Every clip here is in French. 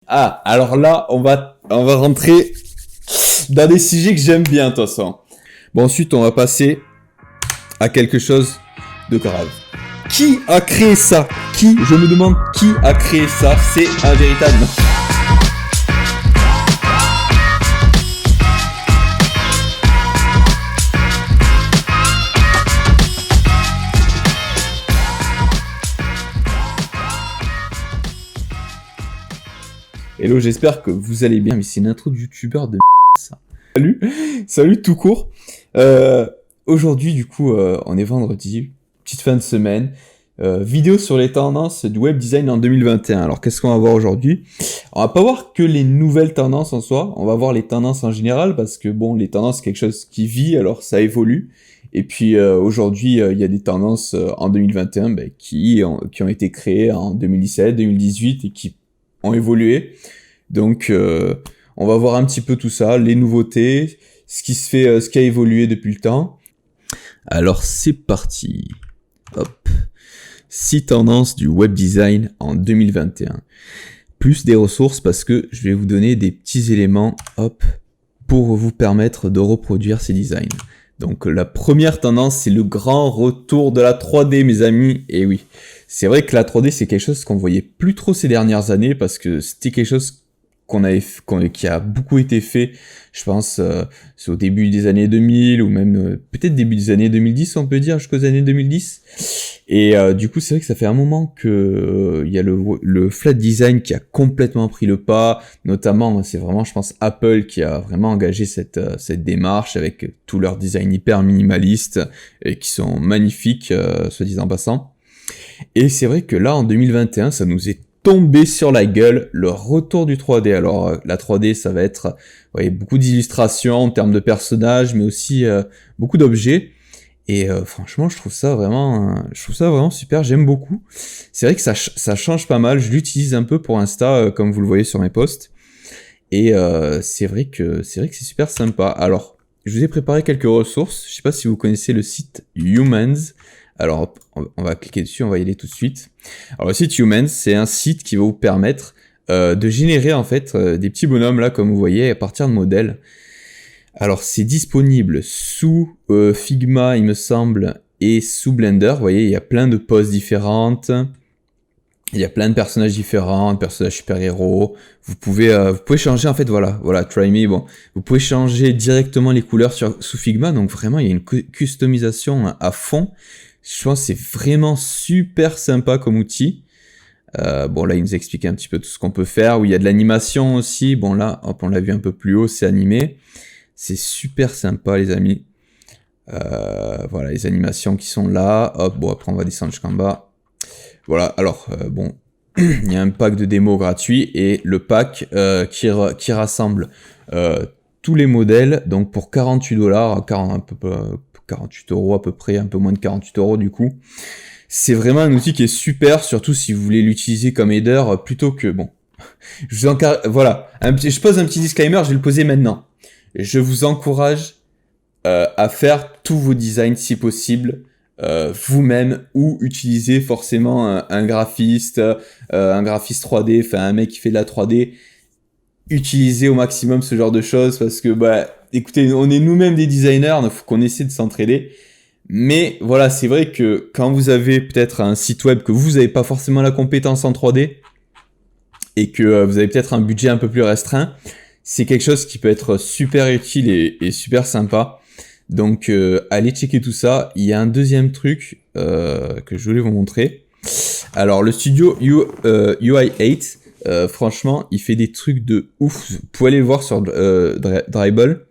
Ah, alors là, on va rentrer dans des sujets que j'aime bien, de toute façon. Bon, ensuite, on va passer à quelque chose de grave. Qui a créé ça? Je me demande qui a créé ça. C'est un véritable... Hello, j'espère que vous allez bien. Mais c'est une intro de youtubeur de ça. Salut tout court. Aujourd'hui, du coup, on est vendredi, petite fin de semaine. Vidéo sur les tendances du web design en 2021. Alors, qu'est-ce qu'on va voir aujourd'hui? On va pas voir que les nouvelles tendances en soi. On va voir les tendances en général parce que bon, les tendances c'est quelque chose qui vit, alors ça évolue. Et puis aujourd'hui, il y a des tendances en 2021 qui ont été créées en 2017, 2018 et qui ont évolué. Donc, on va voir un petit peu tout ça, les nouveautés, ce qui se fait, ce qui a évolué depuis le temps. Alors, c'est parti. Hop. 6 tendances du web design en 2021. Plus des ressources parce que je vais vous donner des petits éléments, hop, pour vous permettre de reproduire ces designs. Donc, la première tendance, c'est le grand retour de la 3D, mes amis. Et oui, c'est vrai que la 3D, c'est quelque chose qu'on voyait plus trop ces dernières années parce que c'était quelque chose qui a beaucoup été fait, je pense, c'est au début des années 2000 ou même peut-être début des années 2010, on peut dire, jusqu'aux années 2010. Et du coup, c'est vrai que ça fait un moment que il y a le flat design qui a complètement pris le pas. Notamment, c'est vraiment, je pense, Apple qui a vraiment engagé cette démarche avec tout leur design hyper minimaliste et qui sont magnifiques, soit disant en passant. Et c'est vrai que là, en 2021, ça nous est tombé sur la gueule, le retour du 3D. Alors, la 3D, ça va être beaucoup d'illustrations en termes de personnages, mais aussi beaucoup d'objets. Et franchement, je trouve ça vraiment super, j'aime beaucoup. C'est vrai que ça change pas mal, je l'utilise un peu pour Insta, comme vous le voyez sur mes posts. Et c'est vrai que c'est super sympa. Alors, je vous ai préparé quelques ressources. Je sais pas si vous connaissez le site Humans. Alors, on va cliquer dessus, on va y aller tout de suite. Alors, le site Humans, c'est un site qui va vous permettre de générer en fait des petits bonhommes là, comme vous voyez, à partir de modèles. Alors, c'est disponible sous Figma, il me semble, et sous Blender. Vous voyez, il y a plein de poses différentes. Il y a plein de personnages différents, de personnages super-héros. Vous pouvez changer, en fait, voilà, Try Me, bon. Vous pouvez changer directement les couleurs sous Figma, donc vraiment, il y a une customisation à fond. Je pense que c'est vraiment super sympa comme outil. Bon, là, il nous explique un petit peu tout ce qu'on peut faire, où il y a de l'animation aussi. Bon, là, hop, on l'a vu un peu plus haut, c'est animé. C'est super sympa, les amis. Voilà, les animations qui sont là. Hop, bon, après, on va descendre jusqu'en bas. Voilà, alors, bon, il y a un pack de démo gratuit et le pack qui rassemble tous les modèles, donc pour 48 $, 48 € à peu près, un peu moins de 48 € du coup. C'est vraiment un outil qui est super, surtout si vous voulez l'utiliser comme header plutôt que, bon, voilà, je pose un petit disclaimer, je vais le poser maintenant. Je vous encourage à faire tous vos designs si possible vous-même ou utiliser forcément un graphiste 3D, enfin un mec qui fait de la 3D. Utilisez au maximum ce genre de choses parce que écoutez, on est nous-mêmes des designers, il faut qu'on essaie de s'entraider. Mais voilà, c'est vrai que quand vous avez peut-être un site web que vous n'avez pas forcément la compétence en 3D et que vous avez peut-être un budget un peu plus restreint, c'est quelque chose qui peut être super utile et super sympa. Donc allez checker tout ça. Il y a un deuxième truc que je voulais vous montrer. Alors le studio UI8, franchement, il fait des trucs de ouf. Vous pouvez aller le voir sur Dribbble.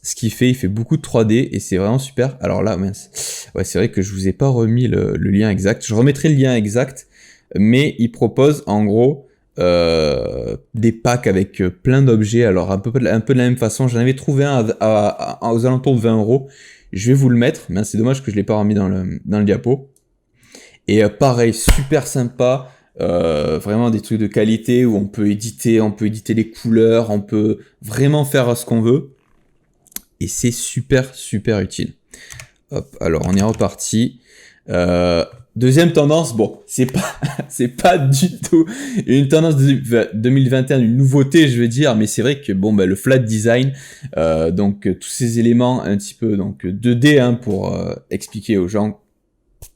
Ce qu'il fait, il fait beaucoup de 3D et c'est vraiment super. Alors là, mince. Ouais, c'est vrai que je vous ai pas remis le lien exact. Je remettrai le lien exact, mais il propose en gros des packs avec plein d'objets. Alors un peu de la même façon, j'en avais trouvé un aux alentours de 20 €. Je vais vous le mettre, mais c'est dommage que je l'ai pas remis dans le diapo. Et pareil, super sympa. Vraiment des trucs de qualité où on peut éditer les couleurs, on peut vraiment faire ce qu'on veut. Et c'est super utile. Hop, alors on est reparti. Deuxième tendance, bon, c'est pas du tout une tendance de 2021, une nouveauté, je veux dire, mais c'est vrai que bon, bah, le flat design, donc tous ces éléments un petit peu donc 2D pour expliquer aux gens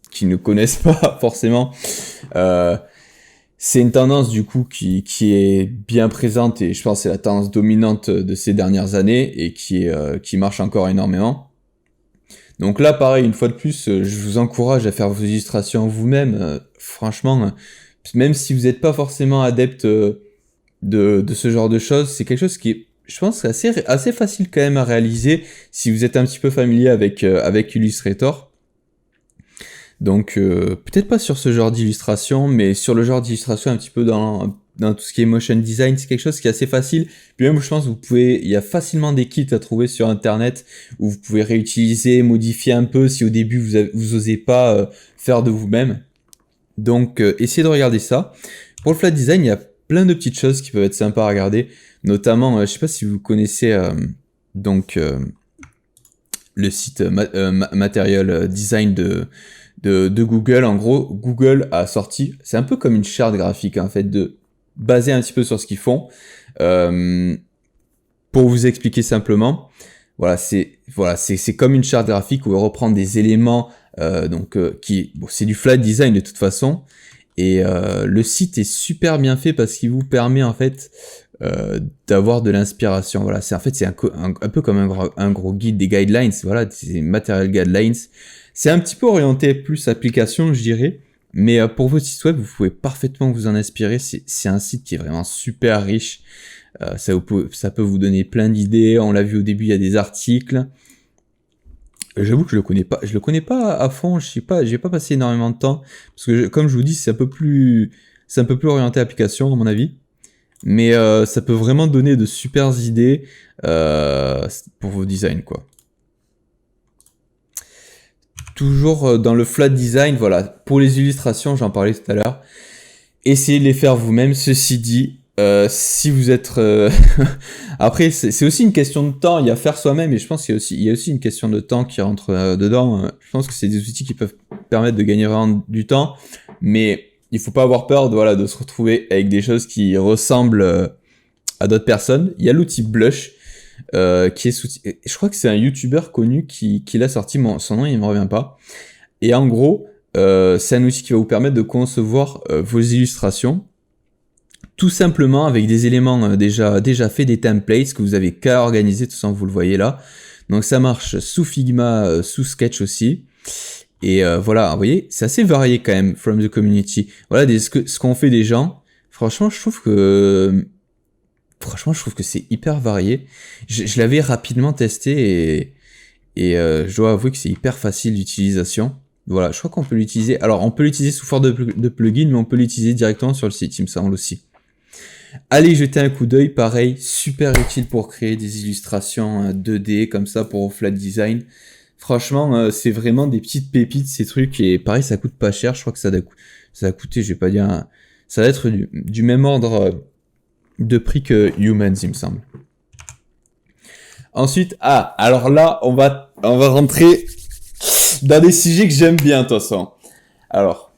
qui ne connaissent pas forcément. C'est une tendance du coup qui est bien présente et je pense que c'est la tendance dominante de ces dernières années et qui marche encore énormément. Donc là, pareil, une fois de plus, je vous encourage à faire vos illustrations vous-même. Franchement, même si vous n'êtes pas forcément adepte de ce genre de choses, c'est quelque chose qui est, je pense, assez facile quand même à réaliser si vous êtes un petit peu familier avec Illustrator. Donc peut-être pas sur ce genre d'illustration, mais sur le genre d'illustration un petit peu dans tout ce qui est motion design, c'est quelque chose qui est assez facile. Puis même je pense il y a facilement des kits à trouver sur internet où vous pouvez réutiliser, modifier un peu si au début vous osez pas faire de vous-même. Donc essayez de regarder ça. Pour le flat design, il y a plein de petites choses qui peuvent être sympas à regarder, notamment je sais pas si vous connaissez le site Material Design de Google. En gros, Google a sorti, c'est un peu comme une charte graphique en fait, basée un petit peu sur ce qu'ils font. Pour vous expliquer simplement, c'est comme une charte graphique où on reprend des éléments c'est du flat design de toute façon. Et le site est super bien fait parce qu'il vous permet en fait d'avoir de l'inspiration. Voilà, c'est un peu comme un gros guide, des guidelines. Voilà, c'est Material Guidelines. C'est un petit peu orienté plus application, je dirais. Mais pour vos sites web, vous pouvez parfaitement vous en inspirer. C'est un site qui est vraiment super riche. Ça peut vous donner plein d'idées. On l'a vu au début, il y a des articles. J'avoue que je le connais pas à fond. J'ai pas passé énormément de temps parce que comme je vous dis, c'est un peu plus orienté application à mon avis. Mais ça peut vraiment donner de super idées pour vos designs, quoi. Toujours dans le flat design, voilà. Pour les illustrations, j'en parlais tout à l'heure. Essayez de les faire vous-même. Ceci dit, si vous êtes... Après, c'est aussi une question de temps. Il y a faire soi-même et je pense qu'il y a aussi une question de temps qui rentre dedans. Je pense que c'est des outils qui peuvent permettre de gagner vraiment du temps. Mais il faut pas avoir peur de se retrouver avec des choses qui ressemblent à d'autres personnes. Il y a l'outil Blush. Qui est je crois que c'est un YouTuber connu qui l'a sorti, son nom il me revient pas. Et en gros, c'est un outil qui va vous permettre de concevoir vos illustrations tout simplement avec des éléments déjà faits, des templates que vous avez qu'à organiser, tout ça vous le voyez là. Donc ça marche sous Figma, sous Sketch aussi. Et voilà, vous voyez, c'est assez varié quand même, from the community. Voilà ce qu'ont fait des gens. Franchement, je trouve que c'est hyper varié. Je l'avais rapidement testé et je dois avouer que c'est hyper facile d'utilisation. Voilà, je crois qu'on peut l'utiliser. Alors, on peut l'utiliser sous forme de plugin, mais on peut l'utiliser directement sur le site, il me semble aussi. Allez jeter un coup d'œil, pareil, super utile pour créer des illustrations 2D comme ça pour flat design. Franchement, c'est vraiment des petites pépites ces trucs et pareil, ça coûte pas cher. Je crois que ça a coûté, je vais pas dire, ça va être du même ordre de prix que Humans, il me semble. Ensuite, alors là, on va rentrer dans des sujets que j'aime bien, de toute façon. Alors,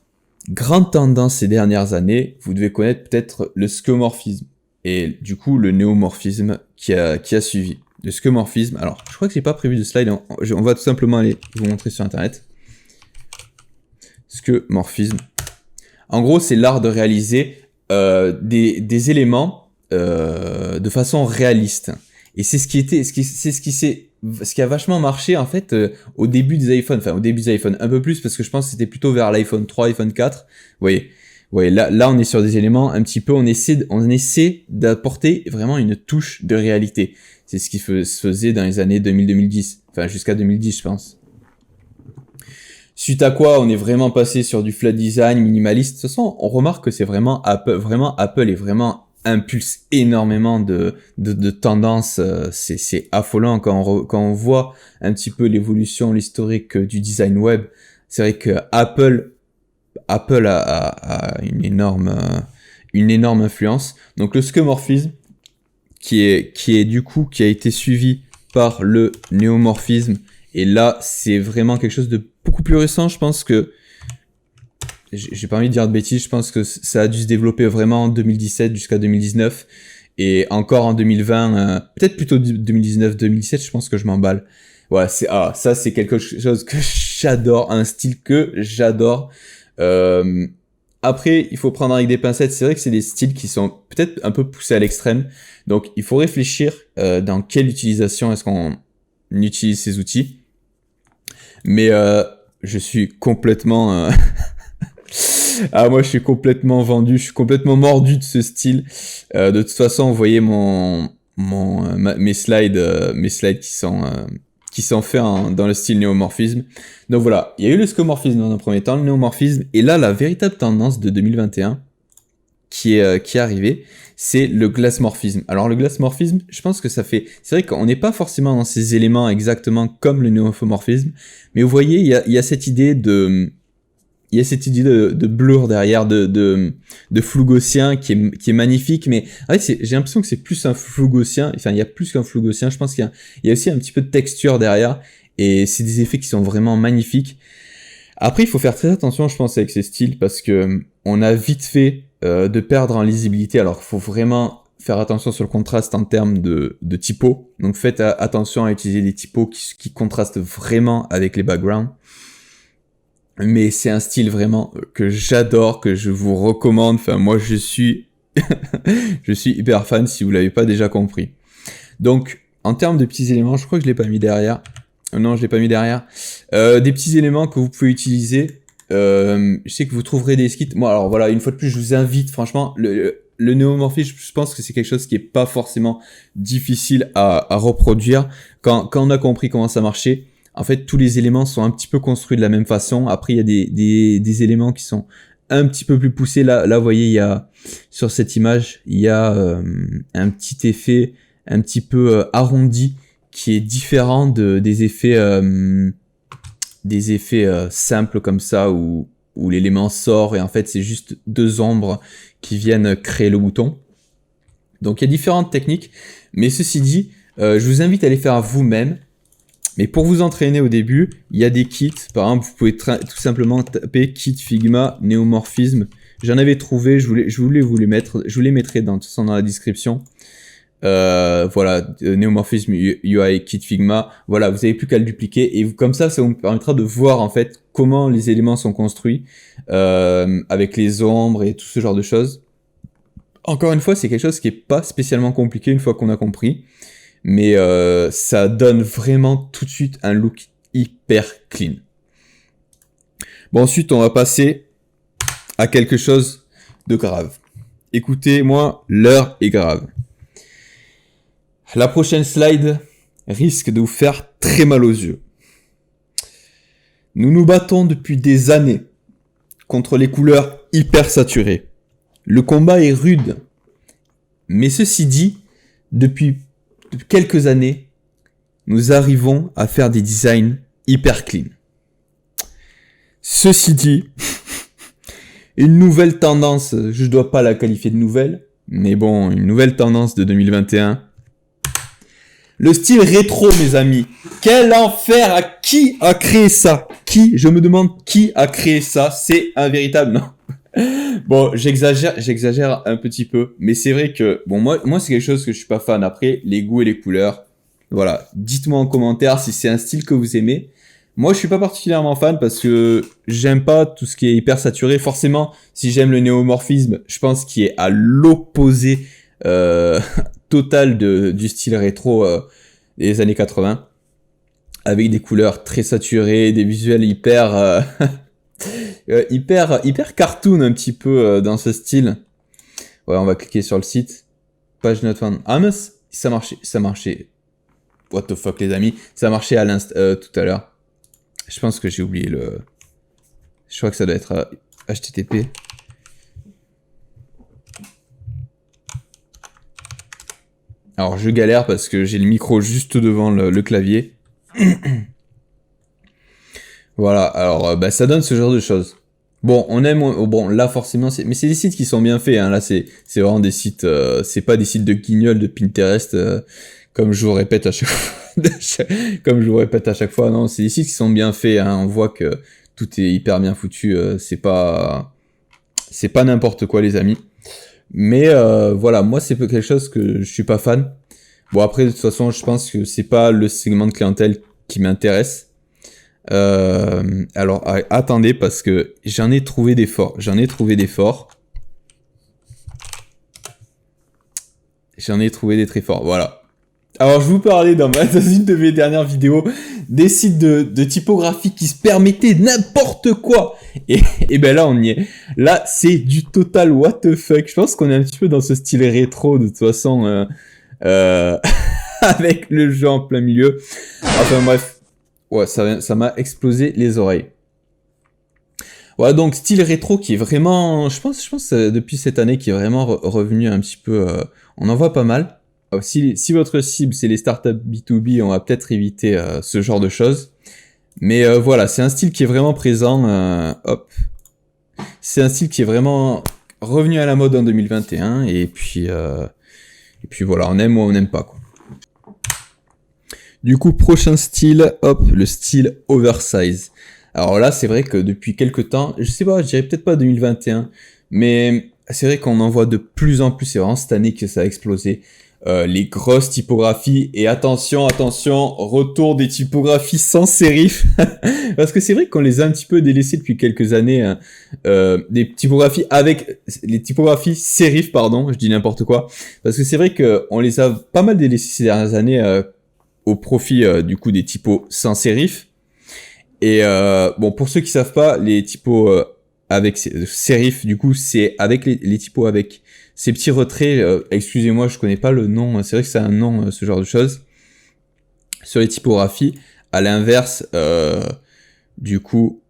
grande tendance ces dernières années, vous devez connaître peut-être le skeuomorphisme et du coup le néomorphisme qui a suivi. Le skeuomorphisme, alors je crois que j'ai pas prévu de slide, on va tout simplement aller vous montrer sur internet. Skeuomorphisme. En gros, c'est l'art de réaliser des éléments de façon réaliste. Et c'est ce qui a vachement marché en fait au début des iPhones, enfin au début des iPhones un peu plus parce que je pense que c'était plutôt vers l'iPhone 3, iPhone 4. Vous voyez, là on est sur des éléments un petit peu, on essaie d'apporter vraiment une touche de réalité. C'est ce qui se faisait dans les années 2000-2010, enfin jusqu'à 2010 je pense. Suite à quoi on est vraiment passé sur du flat design minimaliste. De toute façon, on remarque que c'est vraiment Apple est vraiment impulse énormément de tendances, c'est affolant quand on voit un petit peu l'évolution, l'historique du design web. C'est vrai que Apple a une énorme influence. Donc le skeuomorphisme qui a été suivi par le néomorphisme et là c'est vraiment quelque chose de beaucoup plus récent. Je pense que j'ai pas envie de dire de bêtises, je pense que ça a dû se développer vraiment en 2017 jusqu'à 2019. Et encore en 2020, peut-être plutôt 2019-2017, je pense que je m'emballe. Ouais, ça c'est quelque chose que j'adore, un style que j'adore. Après, il faut prendre avec des pincettes. C'est vrai que c'est des styles qui sont peut-être un peu poussés à l'extrême. Donc, il faut réfléchir dans quelle utilisation est-ce qu'on utilise ces outils. Mais je suis complètement... Ah, moi, je suis complètement vendu. Je suis complètement mordu de ce style. De toute façon, vous voyez mes slides qui sont faits dans le style néomorphisme. Donc voilà, il y a eu le scomorphisme dans un premier temps, le néomorphisme, et là, la véritable tendance de 2021 qui est arrivée, c'est le glassmorphisme. Alors le glassmorphisme, je pense que c'est vrai qu'on n'est pas forcément dans ces éléments exactement comme le néomorphisme, mais vous voyez, il y a cette idée de blur derrière, de flou gaussien qui est magnifique, mais en fait, j'ai l'impression que c'est plus un flou gaussien, enfin, il y a plus qu'un flou gaussien, je pense qu'il y a aussi un petit peu de texture derrière, et c'est des effets qui sont vraiment magnifiques. Après, il faut faire très attention, je pense, avec ces styles, parce que on a vite fait de perdre en lisibilité, alors il faut vraiment faire attention sur le contraste en termes de typos, donc faites attention à utiliser des typos qui contrastent vraiment avec les backgrounds. Mais c'est un style vraiment que j'adore, que je vous recommande. Enfin, moi, je suis hyper fan si vous l'avez pas déjà compris. Donc, en termes de petits éléments, je crois que je l'ai pas mis derrière. Non, je l'ai pas mis derrière. Des petits éléments que vous pouvez utiliser. Je sais que vous trouverez des skits. Moi, alors voilà, une fois de plus, je vous invite, franchement, le néomorphisme, je pense que c'est quelque chose qui est pas forcément difficile à reproduire. Quand on a compris comment ça marchait, en fait, tous les éléments sont un petit peu construits de la même façon. Après, il y a des éléments qui sont un petit peu plus poussés. Là, vous voyez, il y a, sur cette image, il y a un petit effet un petit peu arrondi qui est différent des effets simples comme ça où l'élément sort et en fait, c'est juste deux ombres qui viennent créer le bouton. Donc, il y a différentes techniques. Mais ceci dit, je vous invite à les faire vous-même. Mais pour vous entraîner au début, il y a des kits. Par exemple, vous pouvez tout simplement taper kit Figma néomorphisme. J'en avais trouvé, je voulais vous les mettre, je vous les mettrai dans la description. Voilà, néomorphisme UI kit Figma. Voilà, vous n'avez plus qu'à le dupliquer et comme ça vous permettra de voir en fait comment les éléments sont construits avec les ombres et tout ce genre de choses. Encore une fois, c'est quelque chose qui est pas spécialement compliqué une fois qu'on a compris. Mais ça donne vraiment tout de suite un look hyper clean. Bon, ensuite, on va passer à quelque chose de grave. Écoutez, moi, l'heure est grave. La prochaine slide risque de vous faire très mal aux yeux. Nous nous battons depuis des années contre les couleurs hyper saturées. Le combat est rude. Mais ceci dit, depuis quelques années, nous arrivons à faire des designs hyper clean. Ceci dit, une nouvelle tendance, je ne dois pas la qualifier de nouvelle, mais bon, une nouvelle tendance de 2021. Le style rétro, mes amis. Quel enfer! Qui a créé ça? Je me demande qui a créé ça. C'est un véritable... Non. Bon, j'exagère un petit peu, mais c'est vrai que, bon, moi c'est quelque chose que je suis pas fan. Après, les goûts et les couleurs, voilà, dites-moi en commentaire si c'est un style que vous aimez. Moi, je suis pas particulièrement fan parce que j'aime pas tout ce qui est hyper saturé. Forcément, si j'aime le néomorphisme, je pense qu'il est à l'opposé total du style rétro des années 80, avec des couleurs très saturées, des visuels hyper cartoon un petit peu dans ce style. Ouais, on va cliquer sur le site. Page not found. Ah mince, ça marchait. What the fuck les amis, ça marchait à tout à l'heure. Je pense que j'ai oublié je crois que ça doit être HTTP. Alors je galère parce que j'ai le micro juste devant le clavier. Voilà, alors ça donne ce genre de choses. Bon, on aime, bon là forcément, mais c'est des sites qui sont bien faits. Hein. Là c'est vraiment des sites, c'est pas des sites de guignol de Pinterest comme je vous répète à chaque fois. Comme je vous répète à chaque fois, non, c'est des sites qui sont bien faits. Hein. On voit que tout est hyper bien foutu, c'est pas n'importe quoi les amis. Mais voilà, moi c'est quelque chose que je suis pas fan. Bon après de toute façon je pense que c'est pas le segment de clientèle qui m'intéresse. Alors attendez parce que j'en ai trouvé des forts. J'en ai trouvé des très forts, voilà. Alors je vous parlais dans une de mes dernières vidéos des sites de typographie qui se permettaient n'importe quoi. Et ben là on y est. Là c'est du total what the fuck. Je pense qu'on est un petit peu dans ce style rétro de toute façon avec le jeu en plein milieu. Enfin bref, ouais ça m'a explosé les oreilles. Voilà donc style rétro qui est vraiment, je pense depuis cette année qui est vraiment revenu un petit peu. On en voit pas mal. Si votre cible c'est les startups B2B, on va peut-être éviter ce genre de choses. Mais voilà, c'est un style qui est vraiment présent. Hop, c'est un style qui est vraiment revenu à la mode en 2021. Et puis voilà, on aime ou on n'aime pas quoi. Du coup, prochain style, hop, le style oversize. Alors là, c'est vrai que depuis quelques temps, je sais pas, je dirais peut-être pas 2021, mais c'est vrai qu'on en voit de plus en plus. C'est vraiment cette année que ça a explosé. Les grosses typographies et attention, retour des typographies sans sérif parce que c'est vrai qu'on les a un petit peu délaissées depuis quelques années des typographies avec les typographies sérif, pardon, je dis n'importe quoi, parce que c'est vrai que on les a pas mal délaissées ces dernières années au profit du coup des typos sans sérif. Et bon, pour ceux qui savent pas, les typos avec sérif, du coup, c'est avec les typos avec ces petits retraits. Excusez-moi, je connais pas le nom. C'est vrai que c'est un nom, ce genre de choses. Sur les typographies, à l'inverse, du coup,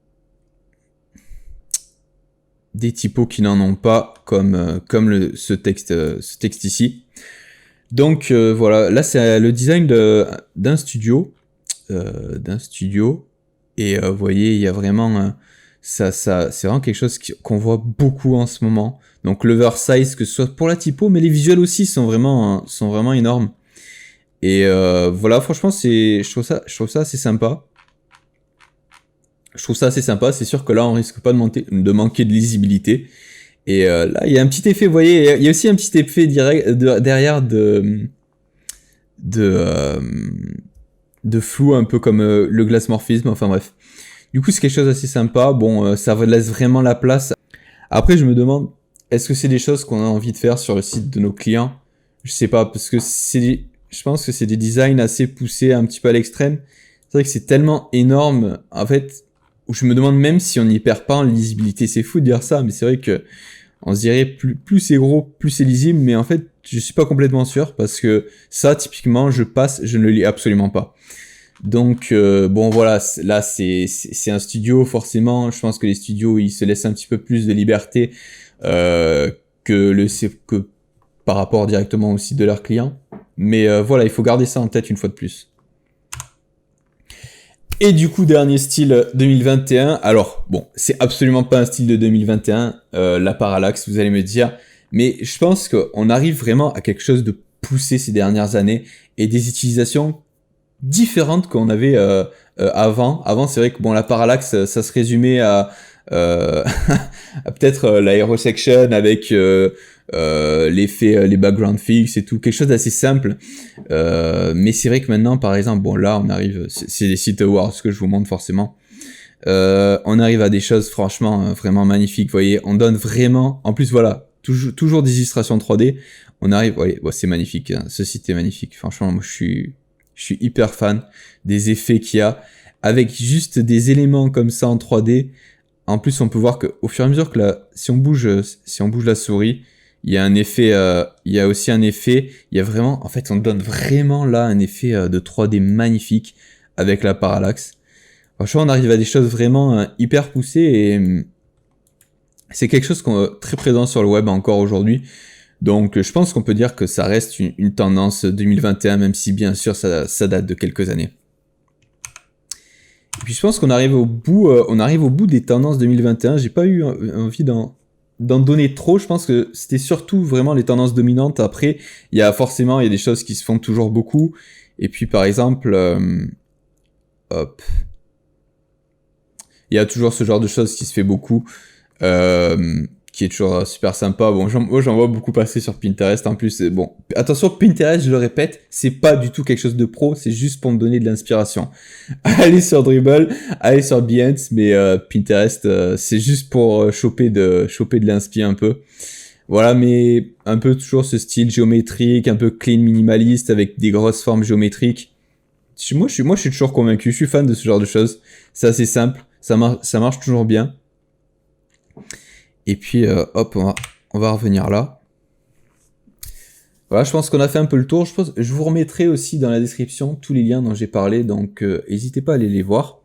des typos qui n'en ont pas, comme ce texte ici. Donc voilà, là c'est le design d'un studio, et vous voyez, il y a vraiment ça c'est vraiment quelque chose qu'on voit beaucoup en ce moment. Donc l'oversize, que ce soit pour la typo, mais les visuels aussi sont vraiment énormes. Et voilà, franchement, je trouve ça assez sympa. C'est sûr que là, on risque pas de manquer de lisibilité. Et là, il y a un petit effet, vous voyez, il y a aussi un petit effet derrière de flou, un peu comme le glassmorphisme, enfin bref. Du coup, c'est quelque chose d'assez sympa. Bon, ça laisse vraiment la place. Après, je me demande, est-ce que c'est des choses qu'on a envie de faire sur le site de nos clients? Je sais pas, parce que je pense que c'est des designs assez poussés un petit peu à l'extrême. C'est vrai que c'est tellement énorme, en fait, où je me demande même si on n'y perd pas en lisibilité. C'est fou de dire ça, mais c'est vrai que on se dirait plus c'est gros, plus c'est lisible, mais en fait, je suis pas complètement sûr, parce que ça, typiquement, je ne le lis absolument pas. Donc bon voilà, là c'est un studio, forcément, je pense que les studios ils se laissent un petit peu plus de liberté que par rapport directement au site de leurs clients. Mais voilà, il faut garder ça en tête une fois de plus. Et du coup, dernier style 2021. Alors bon, c'est absolument pas un style de 2021, la parallaxe, vous allez me dire, mais je pense qu'on arrive vraiment à quelque chose de poussé ces dernières années et des utilisations différentes qu'on avait avant. Avant, c'est vrai que bon, la parallaxe, ça se résumait à peut-être l'aérosection avec l'effet, les background fix et tout, quelque chose d'assez simple. Mais c'est vrai que maintenant, par exemple, bon là, on arrive, c'est des sites awards que je vous montre forcément. On arrive à des choses franchement vraiment magnifiques. Vous voyez, on donne vraiment. En plus, voilà, toujours des illustrations 3D. On arrive, vous voyez, c'est magnifique. Hein. Ce site est magnifique. Franchement, moi, je suis hyper fan des effets qu'il y a avec juste des éléments comme ça en 3D. En plus, on peut voir que au fur et à mesure que si on bouge la souris, il y a un effet, il y a aussi un effet, il y a vraiment, en fait, on donne vraiment là un effet de 3D magnifique avec la parallaxe. Franchement, on arrive à des choses vraiment hyper poussées et c'est quelque chose qu'on très présent sur le web encore aujourd'hui. Donc, je pense qu'on peut dire que ça reste une tendance 2021, même si bien sûr ça date de quelques années. Et puis, je pense qu'on arrive au bout des tendances 2021. J'ai pas eu envie d'en donner trop. Je pense que c'était surtout vraiment les tendances dominantes. Après, il y a des choses qui se font toujours beaucoup. Et puis, par exemple, hop. Il y a toujours ce genre de choses qui se fait beaucoup, qui est toujours super sympa. Bon, moi j'en vois beaucoup passer sur Pinterest en plus. Bon, attention, Pinterest, je le répète, c'est pas du tout quelque chose de pro, c'est juste pour me donner de l'inspiration. Allez sur Dribbble, allez sur Behance, mais Pinterest, c'est juste pour choper de l'inspi un peu. Voilà, mais un peu toujours ce style géométrique, un peu clean, minimaliste, avec des grosses formes géométriques. Moi, je suis toujours convaincu, je suis fan de ce genre de choses. C'est assez simple, ça marche toujours bien. Et puis, hop, on va revenir là. Voilà, je pense qu'on a fait un peu le tour. Je vous remettrai aussi dans la description tous les liens dont j'ai parlé, donc n'hésitez pas à aller les voir.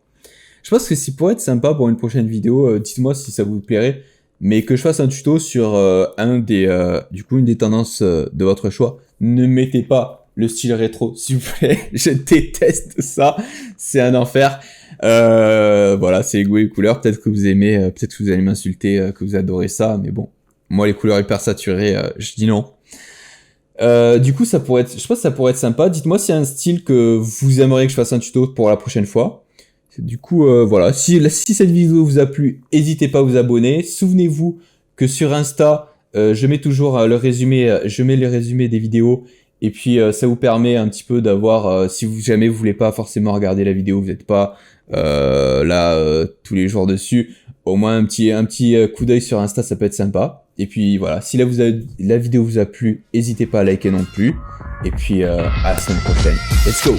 Je pense que ça pourrait être sympa pour une prochaine vidéo, dites-moi si ça vous plairait, mais que je fasse un tuto sur une des tendances de votre choix. Ne mettez pas le style rétro, s'il vous plaît. Je déteste ça, c'est un enfer. Voilà, c'est les goûts et les couleurs. Peut-être que vous aimez, peut-être que vous allez m'insulter, que vous adorez ça, mais bon, moi les couleurs hyper saturées, je dis non. Du coup, je pense que ça pourrait être sympa. Dites-moi s'il y a un style que vous aimeriez que je fasse un tuto pour la prochaine fois. Du coup, voilà. Si cette vidéo vous a plu, n'hésitez pas à vous abonner. Souvenez-vous que sur Insta, je mets toujours le résumé, je mets les résumés des vidéos. Et puis, ça vous permet un petit peu d'avoir, si jamais vous voulez pas forcément regarder la vidéo, vous n'êtes pas là tous les jours dessus, au moins un petit coup d'œil sur Insta, ça peut être sympa. Et puis voilà, si la vidéo vous a plu, n'hésitez pas à liker non plus. Et puis à la semaine prochaine. Let's go!